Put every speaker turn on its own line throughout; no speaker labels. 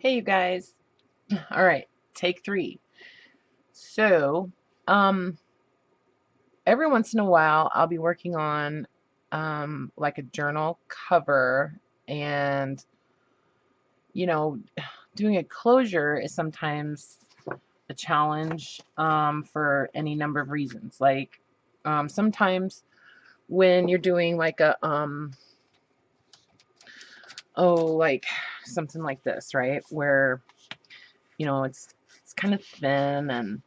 Hey, you guys. All right, take three. So, um, every once in a while, I'll be working on like a journal cover, and you know, doing a closure is sometimes a challenge for any number of reasons. Like, sometimes when you're doing like like something like this, right, where it's kind of thin and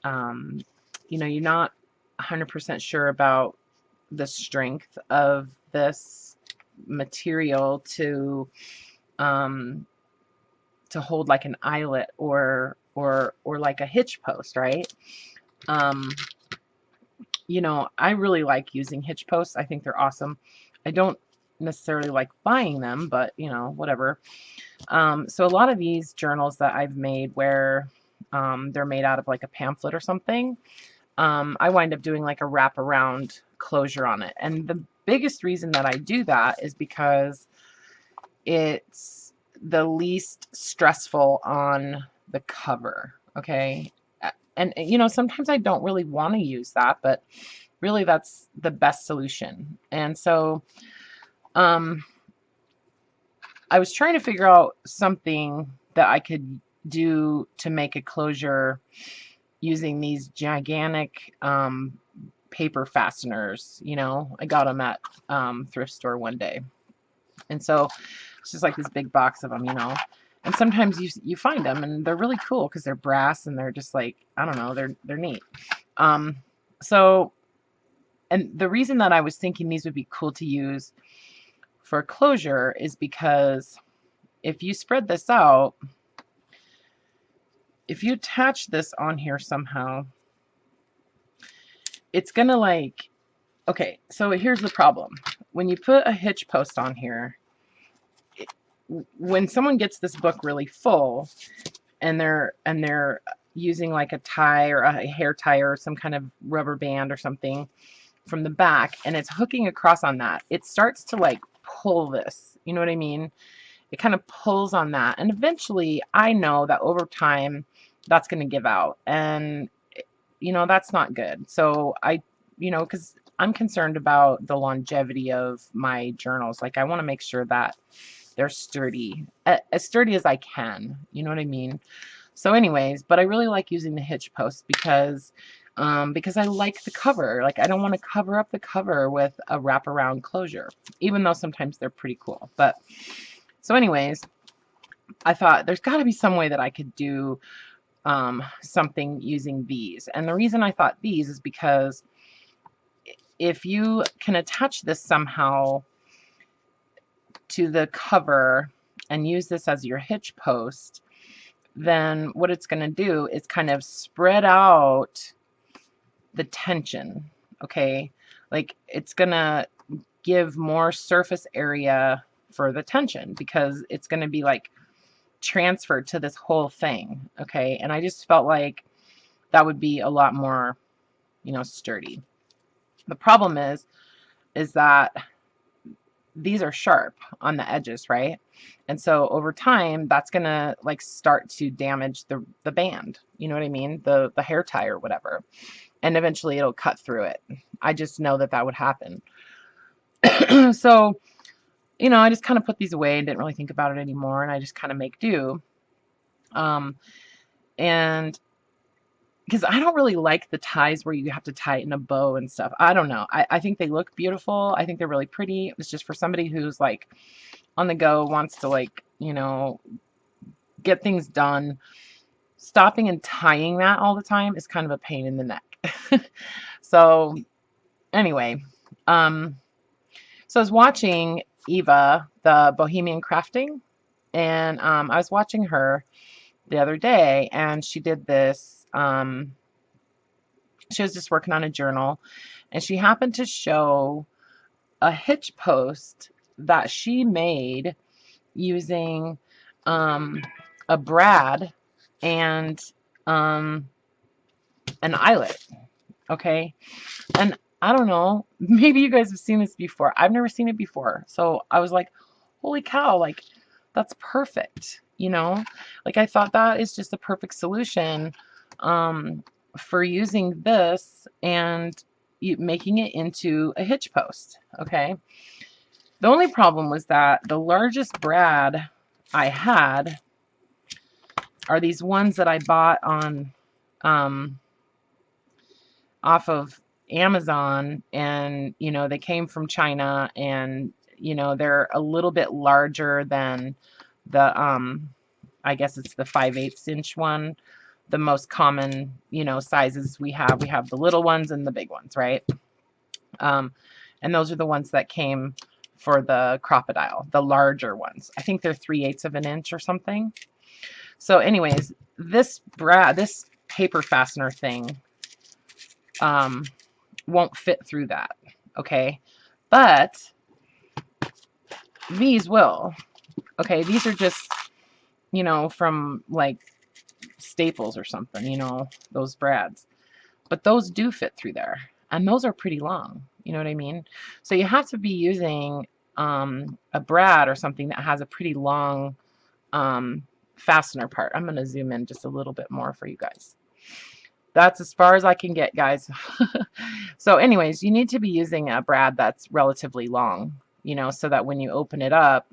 um, you're not 100% sure about the strength of this material um, to hold like an eyelet or like a hitch post, right? Um, I really like using hitch posts. I think they're awesome. I don't necessarily like buying them, but whatever. So a lot of these journals that I've made where they're made out of like a pamphlet or something, I wind up doing like a wraparound closure on it. And the biggest reason that I do that is because it's the least stressful on the cover. Okay. And sometimes I don't really want to use that, but really that's the best solution. And so um, I was trying to figure out something that I could do to make a closure using these gigantic paper fasteners. I got them at thrift store one day, and so it's just like this big box of them. And sometimes you find them and they're really cool because they're brass and they're just like, I don't know, they're neat. Um, so and the reason that I was thinking these would be cool to use for closure is because if you spread this out, if you attach this on here somehow, it's gonna like, okay, so here's the problem. When you put a hitch post on here, when someone gets this book really full and they're using like a tie or a hair tie or some kind of rubber band or something from the back and it's hooking across on that, it starts to like pull this. You know what I mean? It kind of pulls on that. And eventually I know that over time that's going to give out. And that's not good. So because I'm concerned about the longevity of my journals. Like I want to make sure that they're sturdy, as sturdy as I can. You know what I mean? So anyways, but I really like using the hitch post because I like the cover. Like I don't want to cover up the cover with a wraparound closure, even though sometimes they're pretty cool. But so anyways, I thought there's got to be some way that I could do something using these. And the reason I thought these is because if you can attach this somehow to the cover and use this as your hitch post, then what it's going to do is kind of spread out the tension. Okay, like it's going to give more surface area for the tension because it's going to be like transferred to this whole thing. Okay, and I just felt like that would be a lot more sturdy. The problem is that these are sharp on the edges, right? And so over time that's gonna like start to damage the band, you know what I mean, the hair tie or whatever, and eventually it'll cut through it. I just know that that would happen. So I just kind of put these away and didn't really think about it anymore, and I just kind of make do. And because I don't really like the ties where you have to tie it in a bow and stuff. I don't know. I think they look beautiful. I think they're really pretty. It's just for somebody who's like on the go, wants to like, get things done. Stopping and tying that all the time is kind of a pain in the neck. So anyway, so I was watching Eva, the Bohemian Crafting, and I was watching her the other day, and she did this. She was just working on a journal, and she happened to show a hitch post that she made using a brad and an eyelet. Okay, and I don't know, maybe you guys have seen this before. I've never seen it before, so I was like, holy cow, like That's perfect, you know? Like I thought that is just a perfect solution for using this and making it into a hitch post, okay? The only problem was that the largest brad I had are these ones that I bought on off of Amazon, and you know, they came from China, and you know, they're a little bit larger than the I guess it's the 5/8 inch one. The most common, you know, sizes we have the little ones and the big ones, right? And those are the ones that came for the crocodile, the larger ones. I think they're 3/8 of an inch or something. So anyways, this paper fastener thing won't fit through that, okay? But these will. Okay, these are just, you know, from like Staples or something, you know, those brads. But those do fit through there, and those are pretty long, you know what I mean? So you have to be using a brad or something that has a pretty long fastener part. I'm going to zoom in just a little bit more for you guys. That's as far as I can get, guys. So anyways, you need to be using a brad that's relatively long, you know, so that when you open it up,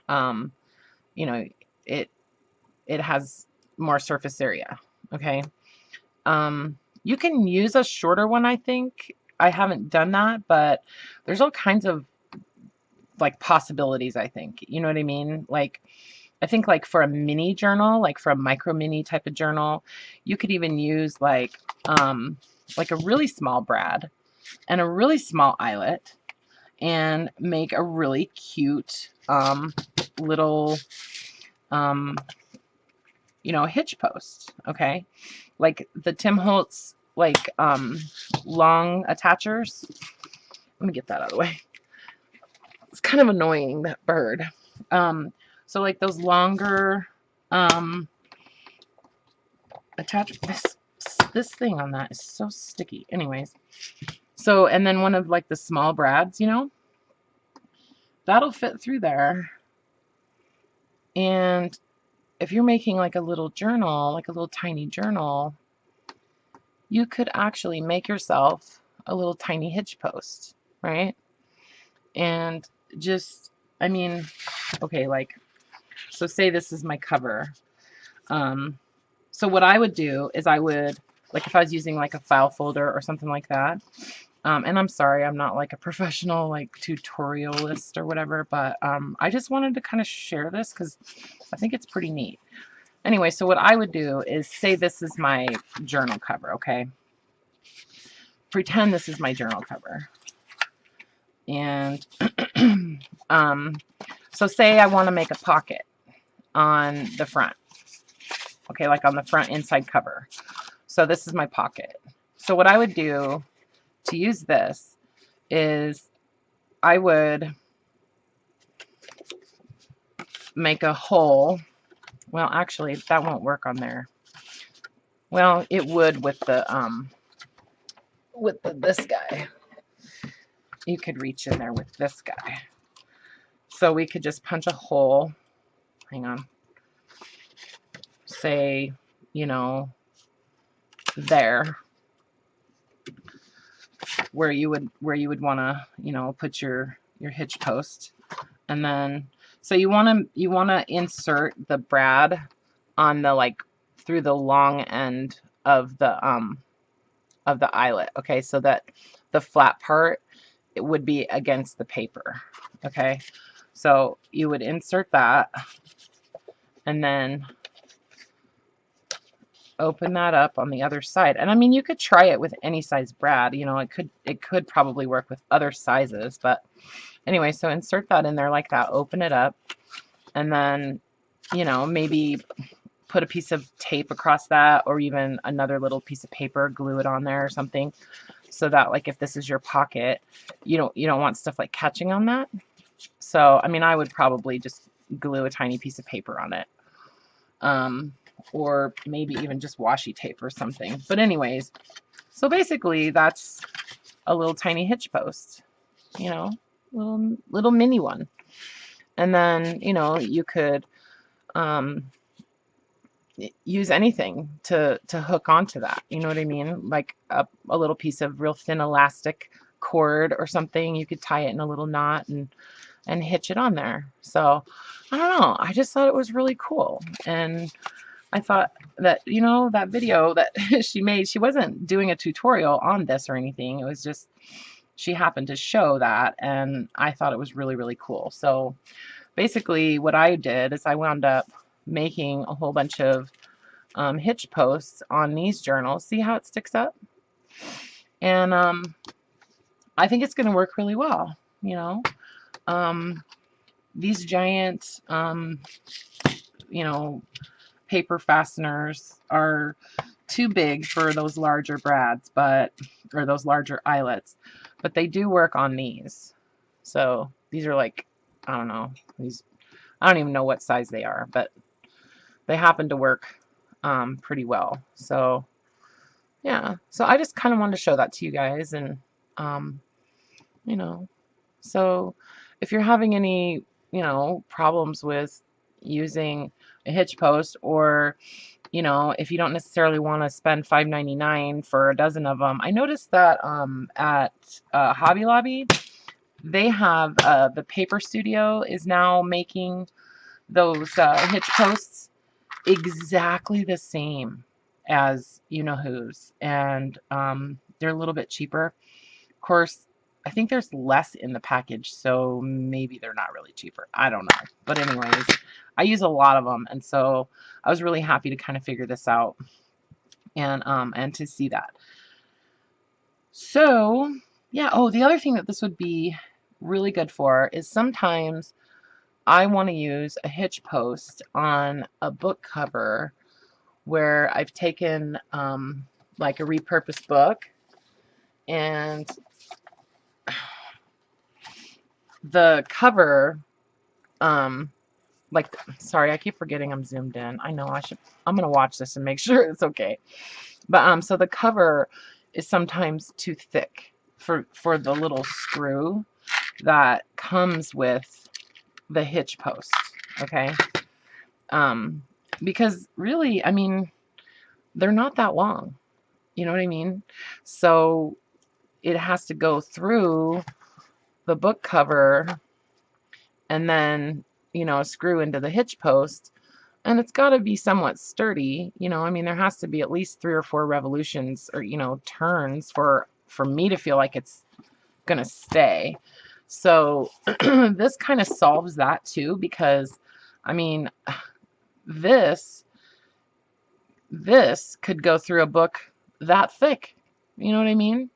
you know, it has more surface area, okay? You can use a shorter one, I think. I haven't done that, but there's all kinds of like possibilities, I think. You know what I mean? Like, I think like for a mini journal, like for a micro mini type of journal, you could even use like a really small brad and a really small eyelet and make a really cute little you know, hitch post, okay? Like the Tim Holtz like long attachers. Let me get that out of the way. It's kind of annoying, that bird. So like those longer attach this thing on that is so sticky. Anyways, so and then one of like the small brads, you know, that'll fit through there. And if you're making like a little journal, like a little tiny journal, you could actually make yourself a little tiny hitch post, right? And just, I mean, okay, like, so say this is my cover. So what I would do is I would, like if I was using like a file folder or something like that, and I'm sorry, I'm not like a professional like tutorialist or whatever, but I just wanted to kind of share this because I think it's pretty neat. Anyway, so what I would do is say this is my journal cover, okay? Pretend this is my journal cover. And so say I want to make a pocket on the front, okay, like on the front inside cover. So this is my pocket. So what I would do to use this is I would make a hole. Well, actually, that won't work on there. Well, it would with the this guy. You could reach in there with this guy. So we could just punch a hole. Hang on. Say, you know, there, where you would want to, you know, put your hitch post, and then so you want to insert the brad on the like through the long end of the eyelet, okay, so that the flat part it would be against the paper, okay. So you would insert that and then open that up on the other side. And I mean, you could try it with any size brad, you know, it could probably work with other sizes, but anyway, so insert that in there like that, open it up, and then, you know, maybe put a piece of tape across that, or even another little piece of paper, glue it on there or something, so that like if this is your pocket, you don't want stuff like catching on that. So I mean, I would probably just glue a tiny piece of paper on it, or maybe even just washi tape or something. But anyways, so basically that's a little tiny hitch post, you know, little mini one. And then, you know, you could use anything to hook onto that. You know what I mean? Like a little piece of real thin elastic cord or something. You could tie it in a little knot and hitch it on there. So I don't know. I just thought it was really cool. And I thought that, you know, that video that she made, she wasn't doing a tutorial on this or anything. It was just, she happened to show that, and I thought it was really, really cool. So basically what I did is I wound up making a whole bunch of hitch posts on these journals. See how it sticks up? And I think it's going to work really well, you know. These giant, you know, paper fasteners are too big for those larger brads, or those larger eyelets, but they do work on these. So these are like, I don't know, I don't even know what size they are, but they happen to work pretty well. So yeah, so I just kind of wanted to show that to you guys, and you know, so if you're having any, you know, problems with using a hitch post, or you know, if you don't necessarily want to spend $5.99 for a dozen of them, I noticed that at Hobby Lobby, they have the Paper Studio is now making those hitch posts exactly the same as you know who's, and they're a little bit cheaper. Of course, I think there's less in the package, so maybe they're not really cheaper. I don't know. But anyways, I use a lot of them, and so I was really happy to kind of figure this out and to see that. So yeah, oh, the other thing that this would be really good for is sometimes I want to use a hitch post on a book cover where I've taken like a repurposed book, and the cover, like, sorry, I keep forgetting I'm zoomed in. I know I'm gonna watch this and make sure it's okay. But so the cover is sometimes too thick for the little screw that comes with the hitch post. Okay. Because really, I mean, they're not that long. You know what I mean? So it has to go through the book cover and then, you know, screw into the hitch post. And it's got to be somewhat sturdy. You know, I mean, there has to be at least 3 or 4 revolutions, or, you know, turns for me to feel like it's going to stay. So this kind of solves that too, because, I mean, this could go through a book that thick. You know what I mean?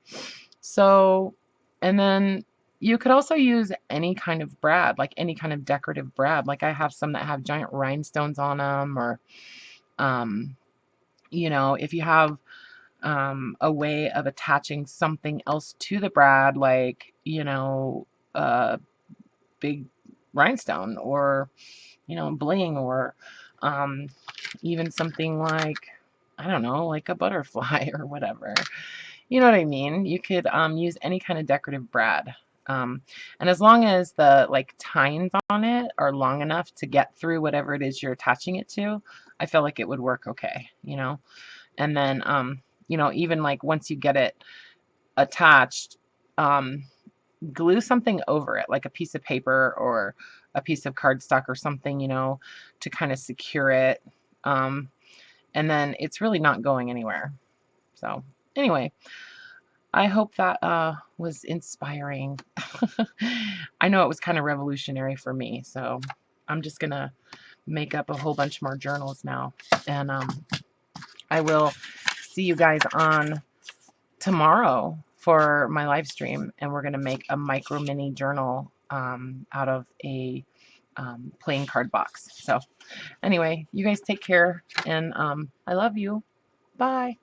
So, and then you could also use any kind of brad, like any kind of decorative brad. Like I have some that have giant rhinestones on them, or, you know, if you have a way of attaching something else to the brad, like, you know, a big rhinestone, or, you know, bling, or even something like, I don't know, like a butterfly or whatever. You know what I mean? You could use any kind of decorative brad. And as long as the like tines on it are long enough to get through whatever it is you're attaching it to, I feel like it would work okay, you know? And then, you know, even like once you get it attached, glue something over it, like a piece of paper or a piece of cardstock or something, you know, to kind of secure it. And then it's really not going anywhere. So anyway, I hope that was inspiring. I know it was kind of revolutionary for me, so I'm just going to make up a whole bunch more journals now. And I will see you guys on tomorrow for my live stream, and we're going to make a micro mini journal out of a playing card box. So anyway, you guys take care, and I love you. Bye.